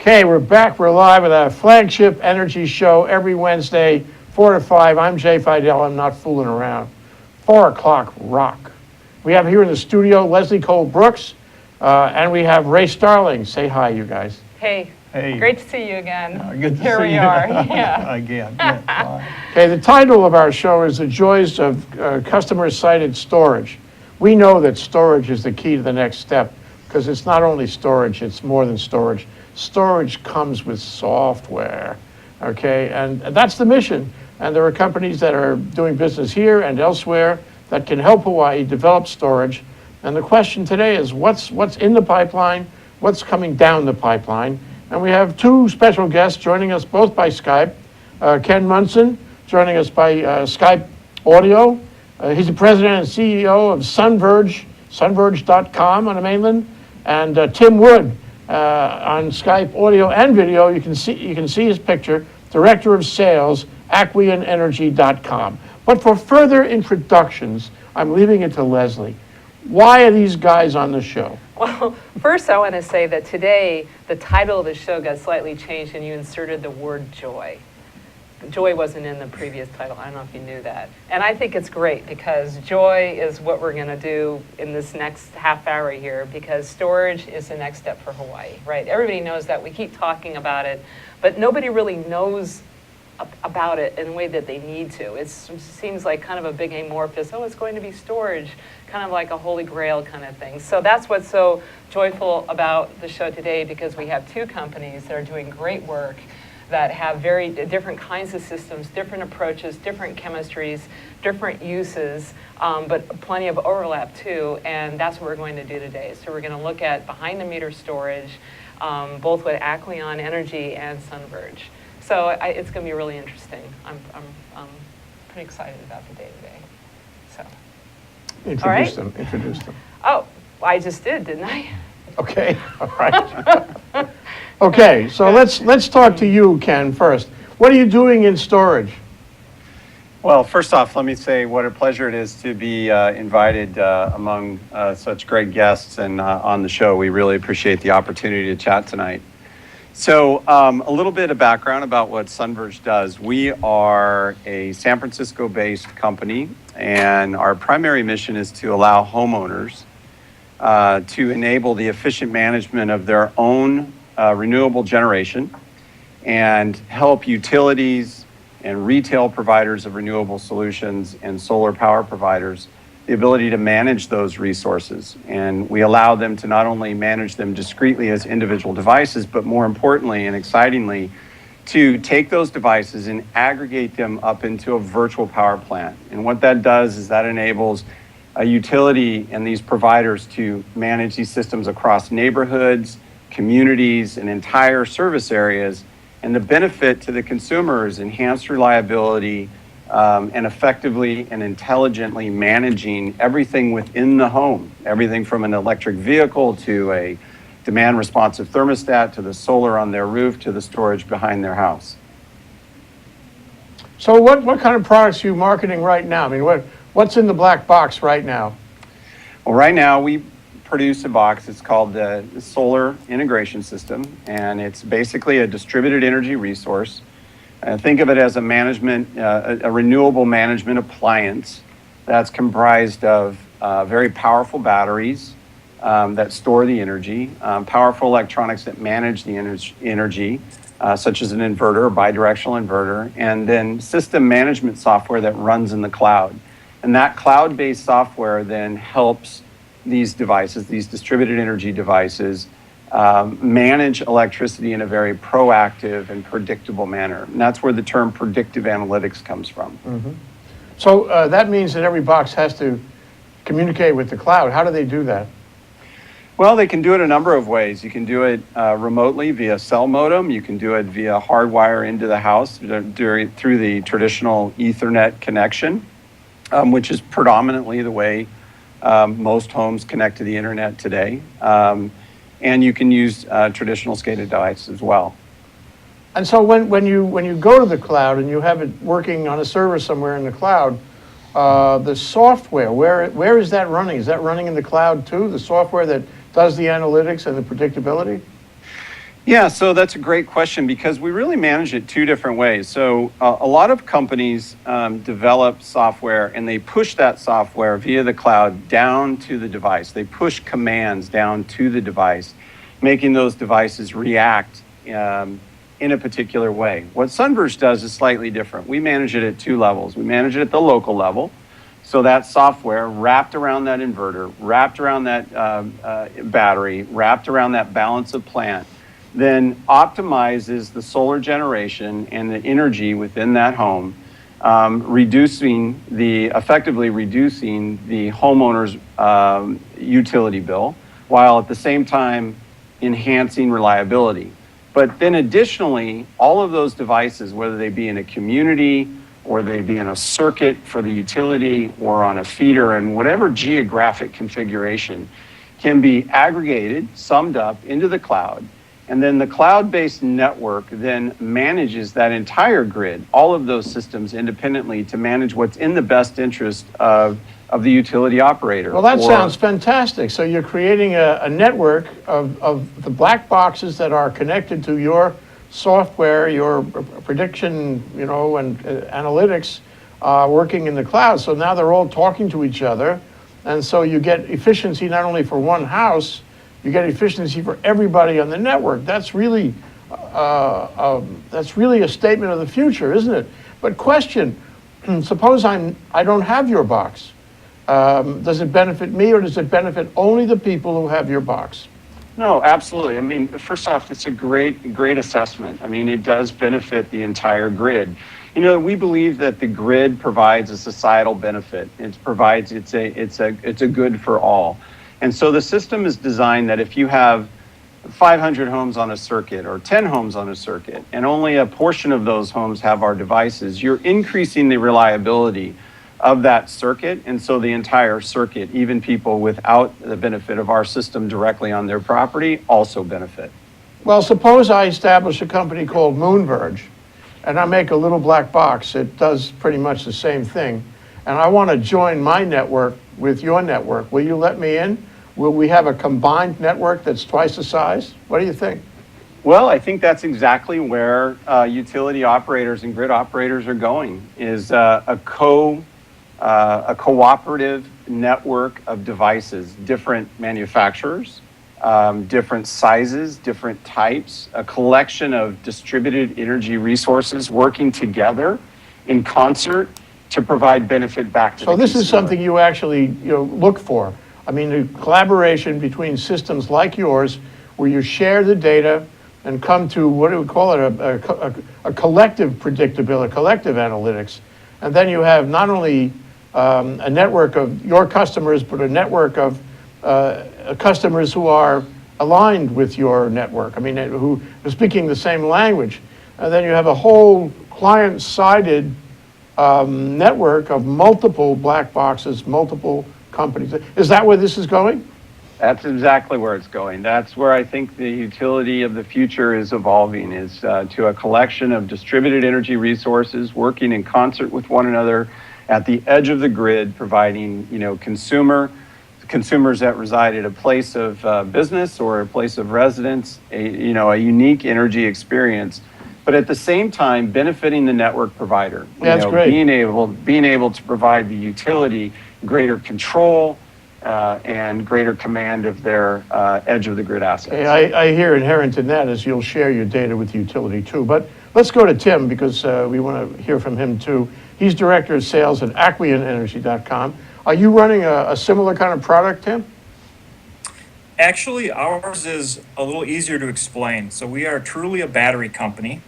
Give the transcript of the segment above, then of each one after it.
Okay, we're back. We're live with our flagship energy show every Wednesday, 4 to 5. I'm Jay Fidel. I'm not fooling around. 4 o'clock rock. We have here in the studio Leslie Cole Brooks, and we have Ray Starling. Say hi, you guys. Hey. Hey. Great to see you again. Good to Here see we you. are. Yeah. Again. Yeah. Okay, the title of our show is The Joys of Customer-Cited Storage. We know that storage is the key to the next step because it's not only storage, it's more than storage. Storage comes with software, okay? And that's the mission. And there are companies that are doing business here and elsewhere that can help Hawaii develop storage. And the question today is what's in the pipeline, what's coming down the pipeline. And we have two special guests joining us both by Skype. Ken Munson joining us by Skype audio. He's the president and CEO of sunverge.com on the mainland. And Tim Wood on Skype audio and video. You can see his picture, director of sales, aquianenergy.com. But for further introductions, I'm leaving it to Leslie. Why are these guys on the show? Well, first I want to say that today the title of the show got slightly changed and you inserted the word joy. Joy wasn't in the previous title. I don't know if you knew that. And I think it's great because joy is what we're going to do in this next half hour here because storage is the next step for Hawaii, right? Everybody knows that. We keep talking about it, but nobody really knows about it in the way that they need to. It seems like kind of a big amorphous, oh, it's going to be storage, kind of like a holy grail kind of thing. So that's what's so joyful about the show today because we have two companies that are doing great work that have very different kinds of systems, different approaches, different chemistries, different uses, but plenty of overlap too, and that's what we're going to do today. So we're going to look at behind-the-meter storage, both with Aquion Energy and Sunverge. So it's going to be really interesting. I'm pretty excited about the day today. So. Introduce them. Oh, I just did, didn't I? Okay, all right. Okay, so let's talk to you, Ken, first. What are you doing in storage? Well, first off, let me say what a pleasure it is to be invited among such great guests and on the show. We really appreciate the opportunity to chat tonight. So a little bit of background about what Sunverge does. We are a San Francisco-based company, and our primary mission is to allow homeowners to enable the efficient management of their own renewable generation and help utilities and retail providers of renewable solutions and solar power providers the ability to manage those resources. And we allow them to not only manage them discreetly as individual devices, but more importantly and excitingly, to take those devices and aggregate them up into a virtual power plant. And what that does is that enables a utility and these providers to manage these systems across neighborhoods, communities, and entire service areas. And the benefit to the consumer is enhanced reliability, and effectively and intelligently managing everything within the home, everything from an electric vehicle to a demand responsive thermostat to the solar on their roof to the storage behind their house. So what kind of products are you marketing right now? I mean, what's in the black box right now? Well, right now we produce a box. It's called the Solar Integration System, and it's basically a distributed energy resource. Think of it as a renewable management appliance that's comprised of very powerful batteries that store the energy, powerful electronics that manage the energy, such as an inverter, a bidirectional inverter, and then system management software that runs in the cloud. And that cloud-based software then helps these devices, these distributed energy devices, manage electricity in a very proactive and predictable manner. And that's where the term predictive analytics comes from. Mm-hmm. So that means that every box has to communicate with the cloud. How do they do that? Well, they can do it a number of ways. You can do it remotely via cell modem. You can do it via hardwire into the house through the traditional Ethernet connection, which is predominantly the way most homes connect to the internet today. And you can use traditional SCADA devices as well. And so when you go to the cloud and you have it working on a server somewhere in the cloud, the software, where is that running? Is that running in the cloud too, the software that does the analytics and the predictability? Yeah, so that's a great question because we really manage it two different ways. So a lot of companies develop software and they push that software via the cloud down to the device. They push commands down to the device, making those devices react in a particular way. What Sunburst does is slightly different. We manage it at two levels. We manage it at the local level. So that software wrapped around that inverter, wrapped around that battery, wrapped around that balance of plant, then optimizes the solar generation and the energy within that home, effectively reducing the homeowner's utility bill, while at the same time enhancing reliability. But then additionally, all of those devices, whether they be in a community or they be in a circuit for the utility or on a feeder and whatever geographic configuration, can be aggregated, summed up into the cloud. And then the cloud-based network then manages that entire grid, all of those systems independently to manage what's in the best interest of the utility operator. Well, that sounds fantastic. So you're creating a network of the black boxes that are connected to your software, your prediction, and analytics working in the cloud. So now they're all talking to each other. And so you get efficiency not only for one house, you get efficiency for everybody on the network. That's really a statement of the future, isn't it? But question, suppose I don't have your box. Does it benefit me or does it benefit only the people who have your box? No, absolutely. I mean, first off, it's a great assessment. I mean, it does benefit the entire grid. We believe that the grid provides a societal benefit. It's a good for all. And so the system is designed that if you have 500 homes on a circuit or 10 homes on a circuit, and only a portion of those homes have our devices, you're increasing the reliability of that circuit. And so the entire circuit, even people without the benefit of our system directly on their property, also benefit. Well, suppose I establish a company called Moonverge, and I make a little black box. It does pretty much the same thing. And I want to join my network with your network. Will you let me in? Will we have a combined network that's twice the size? What do you think? Well, I think that's exactly where utility operators and grid operators are going, is a cooperative network of devices, different manufacturers, different sizes, different types, a collection of distributed energy resources working together in concert to provide benefit back to the consumer. So this is something you actually look for. I mean, the collaboration between systems like yours, where you share the data and come to, what do we call it, a collective predictability, collective analytics. And then you have not only a network of your customers, but a network of customers who are aligned with your network. I mean, who are speaking the same language. And then you have a whole client-sided network of multiple black boxes, multiple companies. Is that where this is going? That's exactly where it's going. That's where I think the utility of the future is evolving, is to a collection of distributed energy resources working in concert with one another at the edge of the grid, providing consumers that reside at a place of business or a place of residence, a unique energy experience, but at the same time benefiting the network provider. That's great. Being able to provide the utility greater control and greater command of their edge of the grid assets. I hear inherent in that is you'll share your data with the utility too. But let's go to Tim, because we want to hear from him too. He's Director of Sales at AquianEnergy.com. Are you running a similar kind of product, Tim? Actually, ours is a little easier to explain. So we are truly a battery company,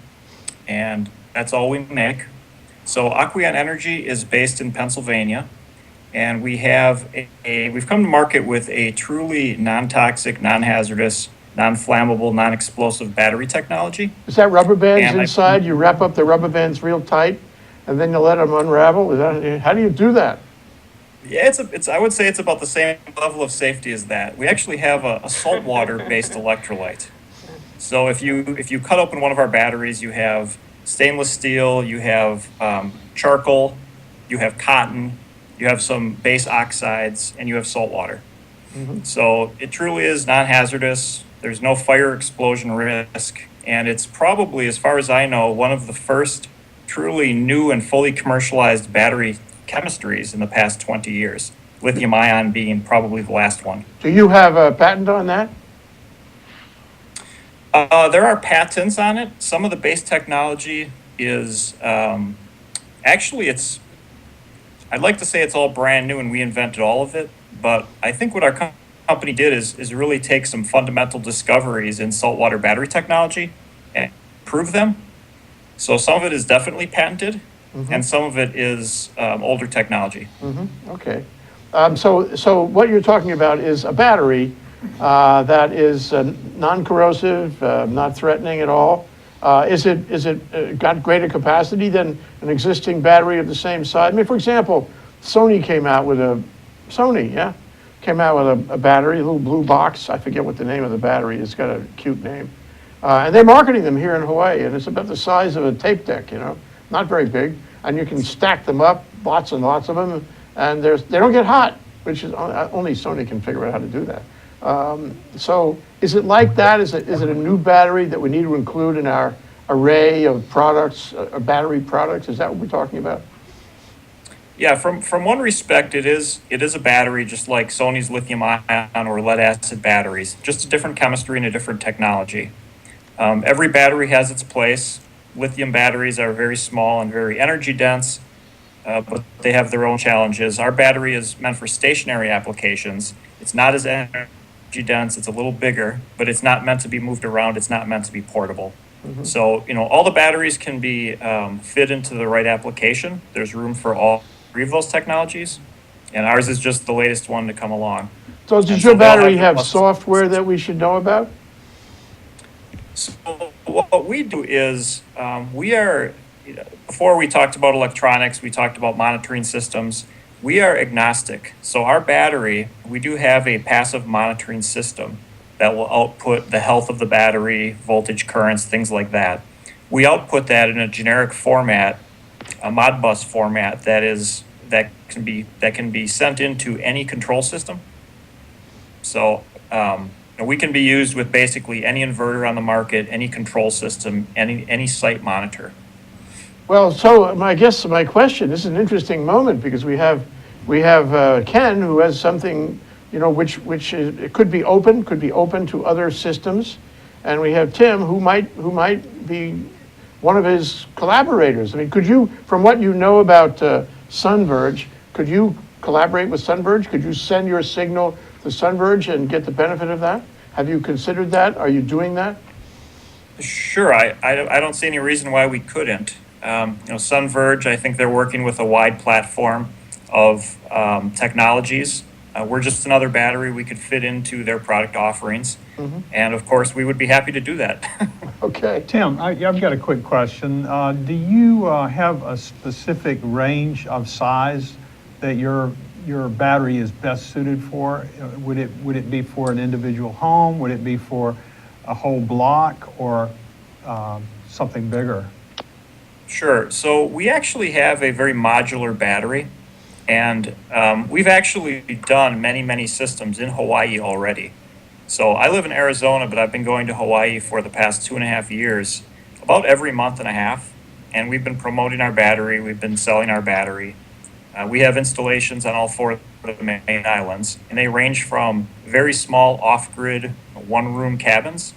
and that's all we make. So Aquion Energy is based in Pennsylvania, and we've come to market with a truly non-toxic, non-hazardous, non-flammable, non-explosive battery technology. Is that rubber bands inside? You wrap up the rubber bands real tight, and then you let them unravel? How do you do that? Yeah, I would say it's about the same level of safety as that. We actually have a saltwater-based electrolyte. So if you cut open one of our batteries, you have stainless steel, you have charcoal, you have cotton, you have some base oxides, and you have salt water. Mm-hmm. So it truly is non-hazardous. There's no fire explosion risk. And it's probably, as far as I know, one of the first truly new and fully commercialized battery chemistries in the past 20 years. Lithium ion being probably the last one. Do you have a patent on that? There are patents on it. Some of the base technology is actually I'd like to say it's all brand new and we invented all of it, but I think what our company did is really take some fundamental discoveries in saltwater battery technology and prove them. So some of it is definitely patented, and some of it is older technology. Okay. So what you're talking about is a battery that is non-corrosive, not threatening at all. Is it got greater capacity than an existing battery of the same size? I mean, for example, Sony came out with a battery, a little blue box. I forget what the name of the battery is. It's got a cute name. And they're marketing them here in Hawaii, and it's about the size of a tape deck, not very big. And you can stack them up, lots and lots of them, and they don't get hot, which is only Sony can figure out how to do that. So is it like that? Is it a new battery that we need to include in our array of products, battery products? Is that what we're talking about? Yeah, from one respect, it is a battery just like Sony's lithium ion or lead acid batteries, just a different chemistry and a different technology. Every battery has its place. Lithium batteries are very small and very energy dense, but they have their own challenges. Our battery is meant for stationary applications. It's not as energy dense, it's a little bigger, but it's not meant to be moved around, it's not meant to be portable. So, all the batteries can be fit into the right application. There's room for all three of those technologies, and ours is just the latest one to come along. So does your battery have software that we should know about? So what we do is before we talked about electronics, we talked about monitoring systems. We are agnostic. So our battery, we do have a passive monitoring system that will output the health of the battery, voltage, currents, things like that. We output that in a generic format, a Modbus format that can be sent into any control system. So we can be used with basically any inverter on the market, any control system, any site monitor. Well, so I guess my question, this is an interesting moment because we have Ken who has something, which it could be open to other systems, and we have Tim who might be one of his collaborators. I mean, could you, from what you know about Sunburst, could you collaborate with Sunburst? Could you send your signal to Sunburst and get the benefit of that? Have you considered that? Are you doing that? Sure, I don't see any reason why we couldn't. Sunverge, I think they're working with a wide platform of technologies. We're just another battery we could fit into their product offerings. And of course, we would be happy to do that. Okay. Tim, I've got a quick question. Do you have a specific range of size that your battery is best suited for? Would it be for an individual home? Would it be for a whole block or something bigger? Sure. So we actually have a very modular battery, and we've actually done many systems in Hawaii already. So I live in Arizona, but I've been going to Hawaii for the past 2.5 years, about every month and a half, and we've been promoting our battery. We've been selling our battery. We have installations on all 4 of the main islands, and they range from very small off-grid one-room cabins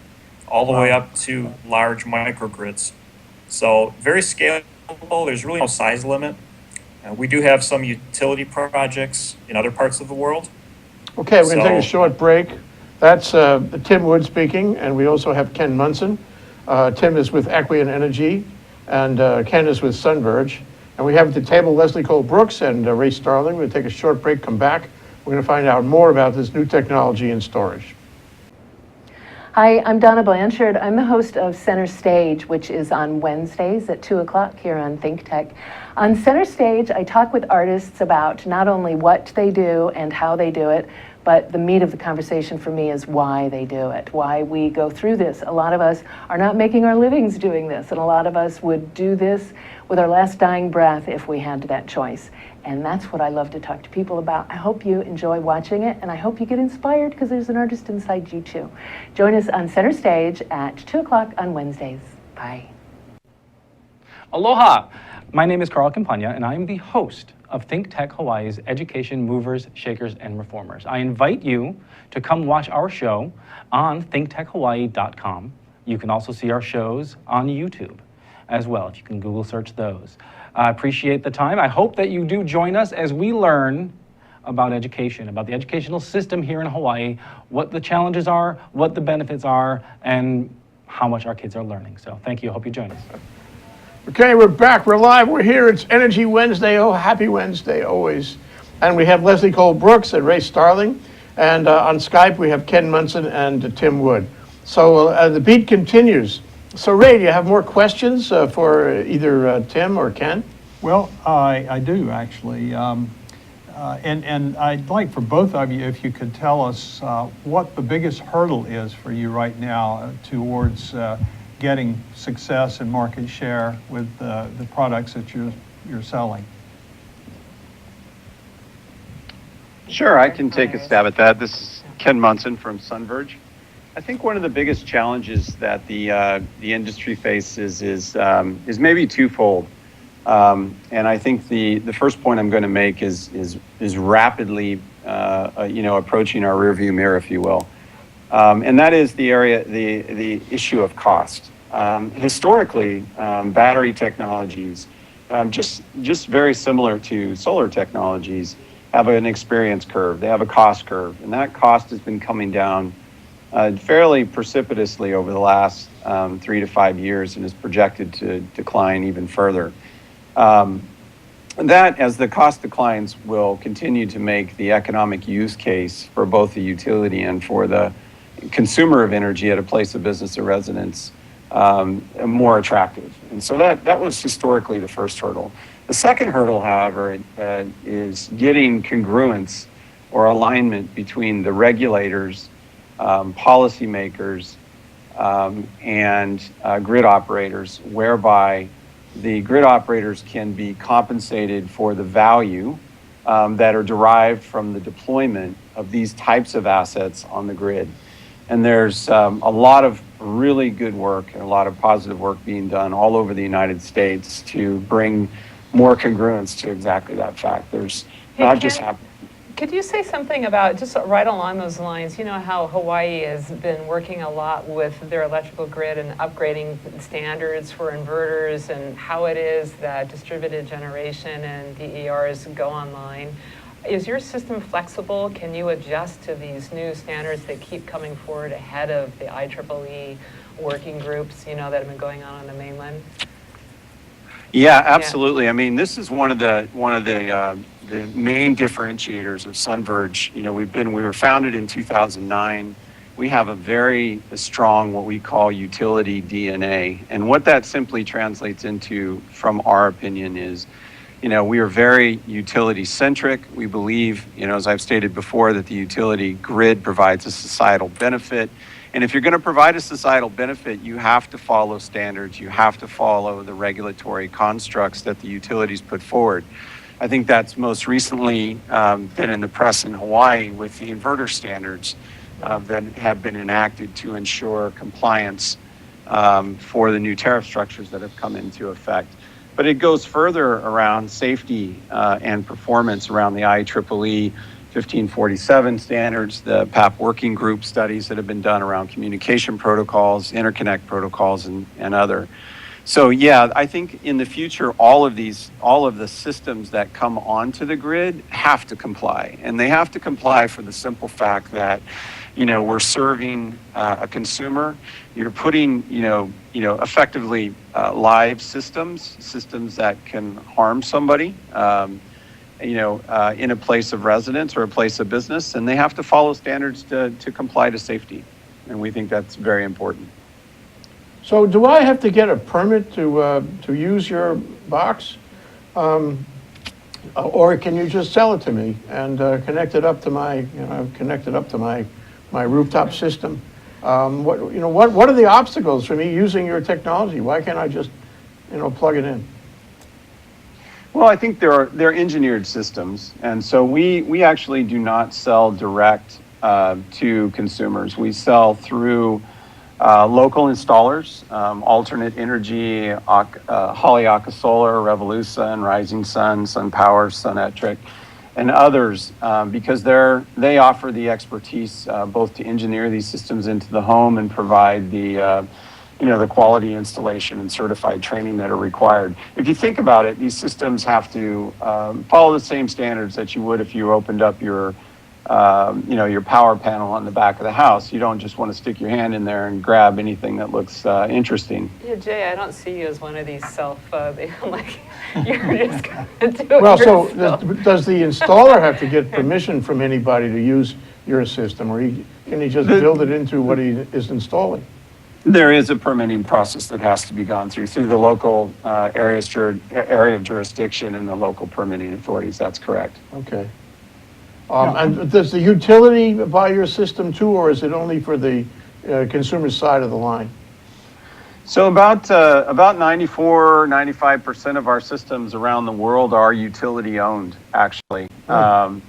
all the way up to large microgrids. So very scalable. There's really no size limit. We do have some utility projects in other parts of the world. Okay, we're going to take a short break. That's Tim Wood speaking, and we also have Ken Munson. Tim is with Aquion Energy, and Ken is with Sunverge. And we have at the table Leslie Cole Brooks and Ray Starling. We're going to take a short break, come back. We're going to find out more about this new technology in storage. Hi, I'm Donna Blanchard. I'm the host of Center Stage, which is on Wednesdays at 2 o'clock here on Think Tech. On Center Stage, I talk with artists about not only what they do and how they do it, but the meat of the conversation for me is why they do it, why we go through this. A lot of us are not making our livings doing this, and a lot of us would do this with our last dying breath if we had that choice. And that's what I love to talk to people about. I hope you enjoy watching it, and I hope you get inspired because there's an artist inside you too. Join us on Center Stage at 2 o'clock on Wednesdays. Bye. Aloha! My name is Carl Campagna, and I am the host of Think Tech Hawaii's Education Movers, Shakers, and Reformers. I invite you to come watch our show on thinktechhawaii.com. You can also see our shows on YouTube as well, if you can Google search those. I appreciate the time. I hope that you do join us as we learn about education, about the educational system here in Hawaii, what the challenges are, what the benefits are, and how much our kids are learning. So thank you. I hope you join us. Okay, we're back. We're live. We're here. It's Energy Wednesday. Oh, happy Wednesday always. And we have Leslie Cole Brooks and Ray Starling. And on Skype, we have Ken Munson and Tim Wood. So the beat continues. So Ray, do you have more questions for either Tim or Ken? Well, I do actually. And I'd like for both of you, if you could tell us what the biggest hurdle is for you right now towards getting success and market share with the products that you're selling. Sure, I can take a stab at that. This is Ken Munson from Sunburst. I think one of the biggest challenges that the industry faces is maybe twofold. And I think the first point I'm going to make is rapidly approaching our rearview mirror, if you will. And that is the issue of cost. Historically, battery technologies, just very similar to solar technologies, have an experience curve. They have a cost curve, and that cost has been coming down fairly precipitously over the last 3 to 5 years, and is projected to decline even further. That, as the cost declines, will continue to make the economic use case for both the utility and for the consumer of energy at a place of business or residence more attractive. And so that was historically the first hurdle. The second hurdle, however, is getting congruence or alignment between the regulators, policymakers, and grid operators, whereby the grid operators can be compensated for the value that are derived from the deployment of these types of assets on the grid. And there's a lot of really good work and a lot of positive work being done all over the United States to bring more congruence to exactly that fact. There's not just happening. Could you say something about, just right along those lines, you know how Hawaii has been working a lot with their electrical grid and upgrading standards for inverters, and how it is that distributed generation and DERs go online? Is your system flexible? Can you adjust to these new standards that keep coming forward ahead of the IEEE working groups, that have been going on the mainland? Yeah, absolutely. I mean, this is one of the main differentiators of Sunverge. We were founded in 2009. We have a very strong, what we call utility DNA. And what that simply translates into, from our opinion, is, we are very utility centric. We believe, as I've stated before, that the utility grid provides a societal benefit. And if you're going to provide a societal benefit, you have to follow standards. You have to follow the regulatory constructs that the utilities put forward. I think that's most recently been in the press in Hawaii with the inverter standards that have been enacted to ensure compliance for the new tariff structures that have come into effect. But it goes further around safety and performance around the IEEE 1547 standards, the PAP working group studies that have been done around communication protocols, interconnect protocols, and other. So yeah, I think in the future, all of the systems that come onto the grid have to comply. And they have to comply for the simple fact that, we're serving a consumer. You're putting, effectively live systems that can harm somebody, in a place of residence or a place of business, and they have to follow standards to comply to safety. And we think that's very important. So do I have to get a permit to use your box? Or can you just sell it to me and connect it up to my rooftop system? What are the obstacles for me using your technology? Why can't I just, plug it in? Well, I think they're engineered systems, and so we actually do not sell direct to consumers. We sell through local installers, Alternate Energy, Haleakala Solar, Revolution, Rising Sun, SunPower, Sunelectric, and others, because they offer the expertise both to engineer these systems into the home and provide the the quality installation and certified training that are required. If you think about it, these systems have to follow the same standards that you would if you opened up your your power panel on the back of the house. You don't just want to stick your hand in there and grab anything that looks interesting. Yeah, Jay, I don't see you as one of these like, you're just going to do it Well, so yourself. does the installer have to get permission from anybody to use your system, or can he just build it into what he is installing? There is a permitting process that has to be gone through the local area of jurisdiction and the local permitting authorities. That's correct. Okay. And does the utility buy your system too, or is it only for the consumer side of the line? So about 95% of our systems around the world are utility owned, actually. And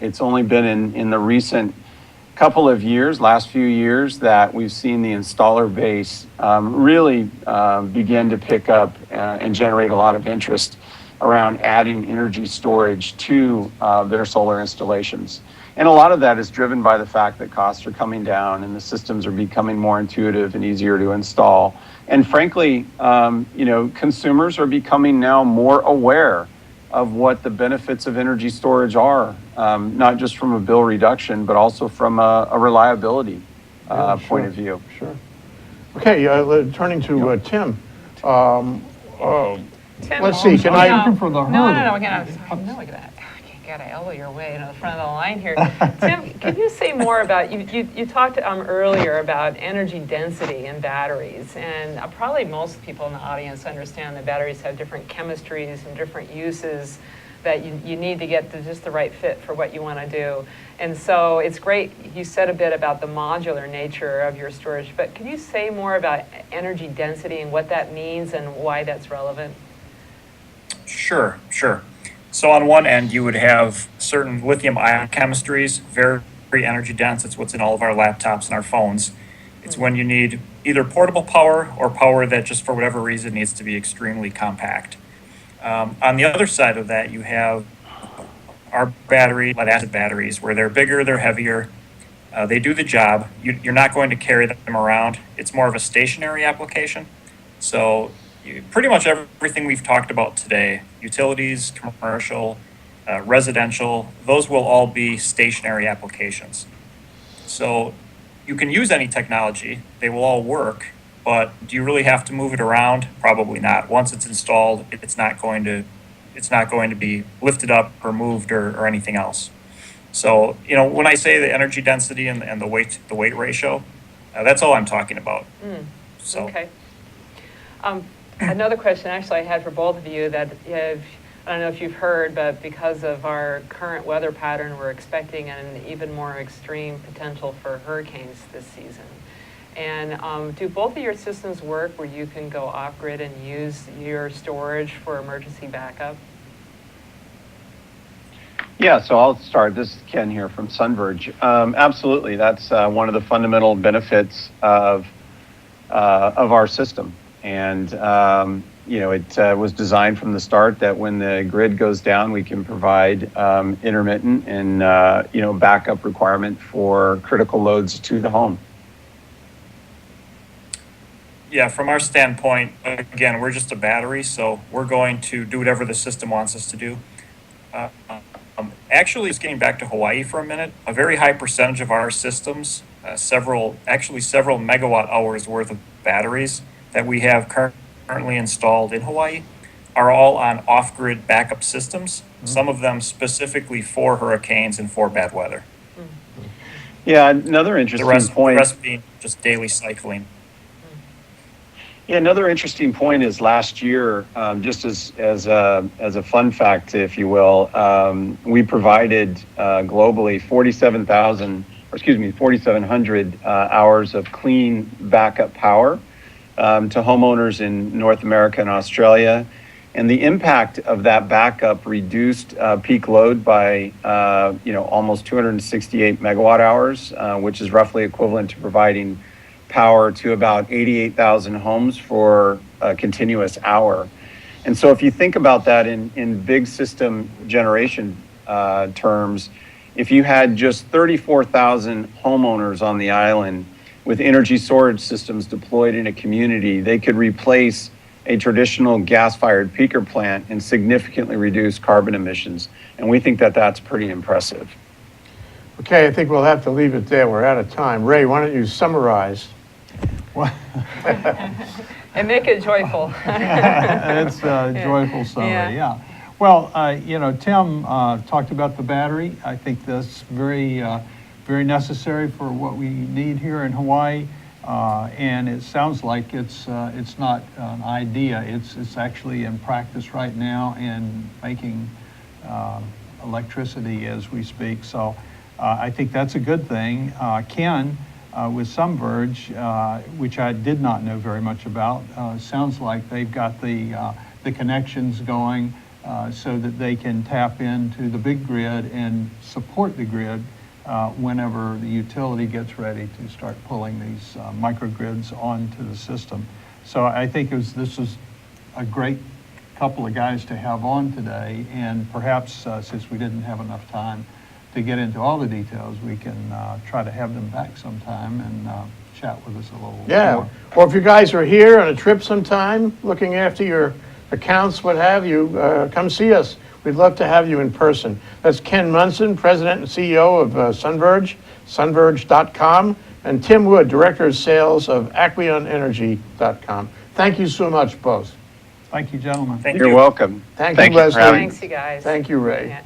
it's only been in the recent last few years, that we've seen the installer base really begin to pick up and generate a lot of interest around adding energy storage to their solar installations. And a lot of that is driven by the fact that costs are coming down and the systems are becoming more intuitive and easier to install. And frankly, consumers are becoming now more aware of what the benefits of energy storage are, not just from a bill reduction, but also from a reliability point of view. Sure. Okay, turning to Tim. Tim, Let's see, can I? Looking for the No, hurdle. again, no, look at that. You gotta elbow your way into the front of the line here. Tim, can you say more about, you talked earlier about energy density in batteries, and probably most people in the audience understand that batteries have different chemistries and different uses that you need to get to just the right fit for what you want to do. And so it's great, you said a bit about the modular nature of your storage, but can you say more about energy density and what that means and why that's relevant? Sure. So on one end, you would have certain lithium-ion chemistries, very energy dense. It's what's in all of our laptops and our phones. It's when you need either portable power or power that just for whatever reason needs to be extremely compact. On the other side of that, you have our lead-acid batteries, where they're bigger, they're heavier, they do the job. You're not going to carry them around. It's more of a stationary application. So pretty much everything we've talked about today, utilities, commercial, residential, those will all be stationary applications. So you can use any technology, they will all work, but do you really have to move it around? Probably not. Once it's installed, it's not going to be lifted up or moved or anything else. So, when I say the energy density and the weight ratio, that's all I'm talking about. So. Okay. Another question actually I had for both of you that I don't know if you've heard, but because of our current weather pattern, we're expecting an even more extreme potential for hurricanes this season. And do both of your systems work where you can go off-grid and use your storage for emergency backup? Yeah, so I'll start. This is Ken here from Sunburst. Absolutely, that's one of the fundamental benefits of our system. And it was designed from the start that when the grid goes down, we can provide intermittent and backup requirement for critical loads to the home. Yeah, from our standpoint, again, we're just a battery, so we're going to do whatever the system wants us to do. Actually, just getting back to Hawaii for a minute, a very high percentage of our systems, several megawatt hours worth of batteries that we have currently installed in Hawaii are all on off-grid backup systems, some of them specifically for hurricanes and for bad weather. Yeah, another interesting point. The rest being just daily cycling. Yeah, another interesting point is last year, just as a fun fact, if you will, we provided globally 4,700 hours of clean backup power to homeowners in North America and Australia. And the impact of that backup reduced peak load by almost 268 megawatt hours, which is roughly equivalent to providing power to about 88,000 homes for a continuous hour. And so if you think about that in big system generation terms, if you had just 34,000 homeowners on the island with energy storage systems deployed in a community, they could replace a traditional gas-fired peaker plant and significantly reduce carbon emissions. And we think that that's pretty impressive. Okay, I think we'll have to leave it there. We're out of time. Ray, why don't you summarize? And make it joyful. It's a joyful summary, yeah. Well, Tim talked about the battery. I think that's very necessary for what we need here in Hawaii. And it sounds like it's not an idea. It's actually in practice right now and making electricity as we speak. So I think that's a good thing. Ken, with Sunburst, which I did not know very much about, sounds like they've got the connections going so that they can tap into the big grid and support the grid whenever the utility gets ready to start pulling these microgrids onto the system. So I think this is a great couple of guys to have on today, and perhaps since we didn't have enough time to get into all the details, we can try to have them back sometime and chat with us a little more. Or if you guys are here on a trip sometime, looking after your accounts, what have you, come see us. We'd love to have you in person. That's Ken Munson, President and CEO of Sunburst, sunburst.com, and Tim Wood, Director of Sales of aquionenergy.com. Thank you so much, both. Thank you, gentlemen. Thank You're you. welcome. Thank Thank you, you for Leslie. having me. Thanks, you guys. Thank you, Ray. Yeah.